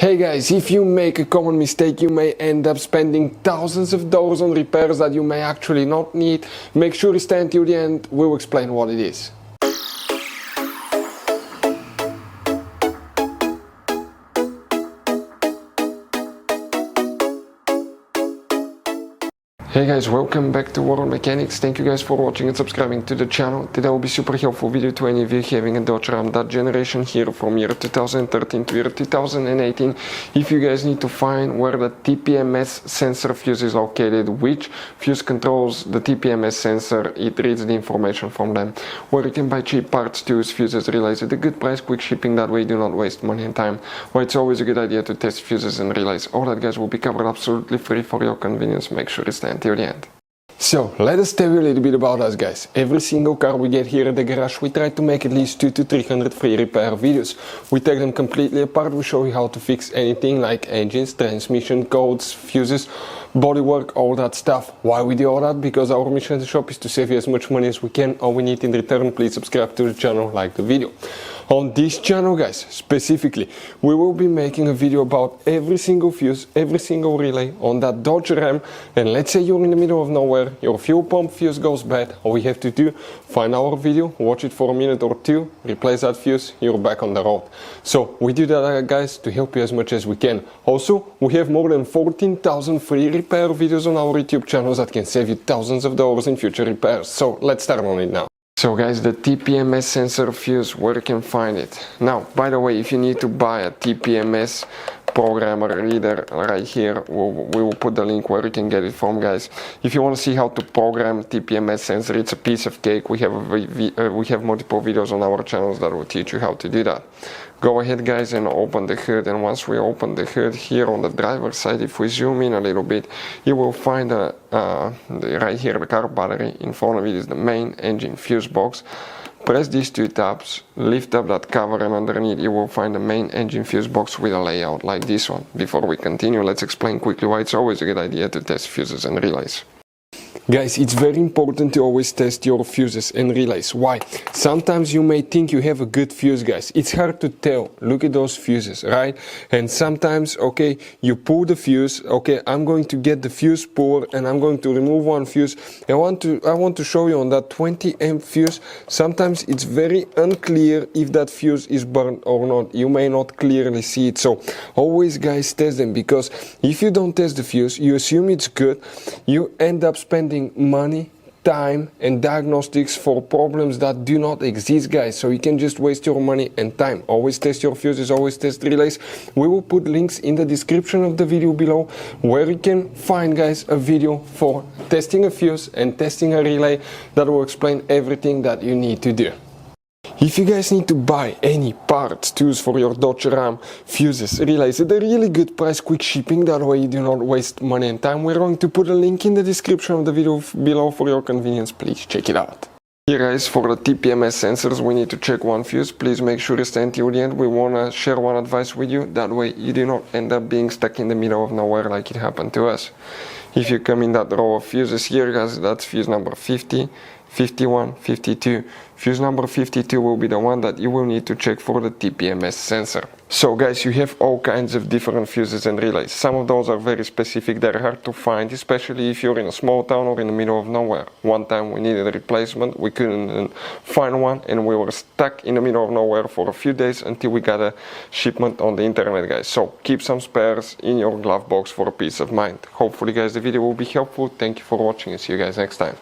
Hey guys, if you make a common mistake, you may end up spending thousands of dollars on repairs that you may actually not need. Make sure you stay until the end, we'll explain what it is. Hey guys, welcome back to World Mechanics. Thank you guys for watching and subscribing to the channel. Today will be super helpful video to any of you having a Dodge Ram that generation here from year 2013 to year 2018. If you guys need to find where the Tpms sensor fuse is located, which fuse controls the Tpms sensor, it reads the information from them. Where you can buy cheap parts, tools, fuses, relays at a good price, quick shipping, that way you do not waste money and time. Well, it's always a good idea to test fuses and relays. All that guys will be covered absolutely free for your convenience. Make sure you stand till the end. So, let us tell you a little bit about us guys. Every single car we get here at the garage, we try to make at least 200 to 300 free repair videos. We take them completely apart, we show you how to fix anything like engines, transmission, codes, fuses, bodywork, all that stuff. Why we do all that? Because our mission at the shop is to save you as much money as we can. All we need in return, please subscribe to the channel, like the video. On this channel guys, specifically, we will be making a video about every single fuse, every single relay on that Dodge Ram. And let's say you're in the middle of nowhere, your fuel pump fuse goes bad, all we have to do, find our video, watch it for a minute or two, replace that fuse, you're back on the road. So we do that guys to help you as much as we can. Also, we have more than 14,000 free repair videos on our YouTube channels that can save you thousands of dollars in future repairs. So let's start on it now. So guys, the Tpms sensor fuse, where you can find it. Now, by the way, if you need to buy a Tpms programmer reader right here, we will put the link where you can get it from guys. If you want to see how to program Tpms sensor, it's a piece of cake. We have multiple videos on our channels that will teach you how to do that. Go ahead guys and open the hood, and once we open the hood here on the driver's side, if we zoom in a little bit, you will find right here the car battery. In front of it is the main engine fuse box. Press these two tabs, lift up that cover, and underneath you will find the main engine fuse box with a layout like this one. Before we continue, let's explain quickly why it's always a good idea to test fuses and relays. Guys, it's very important to always test your fuses and relays. Why? Sometimes you may think you have a good fuse, guys. It's hard to tell. Look at those fuses, right? And sometimes, okay, you pull the fuse. Okay, I'm going to get the fuse puller and I'm going to remove one fuse. I want to show you on that 20 amp fuse. Sometimes it's very unclear if that fuse is burned or not. You may not clearly see it. So always, guys, test them, because if you don't test the fuse, you assume it's good. You end up spending money, time and diagnostics for problems that do not exist, guys. So you can just waste your money and time. Always test your fuses, always test relays. We will put links in the description of the video below where you can find, guys, a video for testing a fuse and testing a relay that will explain everything that you need to do. If you guys need to buy any parts, tools for your Dodge Ram, fuses, relays at a really good price, quick shipping, that way you do not waste money and time, we're going to put a link in the description of the video below for your convenience. Please check it out. Here guys, for the Tpms sensors we need to check one fuse. Please make sure you stay until the end. We want to share one advice with you, that way you do not end up being stuck in the middle of nowhere like it happened to us. If you come in that row of fuses here guys, that's fuse number 50, 51, 52. Fuse number 52 will be the one that you will need to check for the Tpms sensor. So guys, you have all kinds of different fuses and relays. Some of those are very specific, they're hard to find, especially if you're in a small town or in the middle of nowhere. One time we needed a replacement, we couldn't find one, and we were stuck in the middle of nowhere for a few days until we got a shipment on the internet, guys. So keep some spares in your glove box for a peace of mind. Hopefully guys the video will be helpful. Thank you for watching and see you guys next time.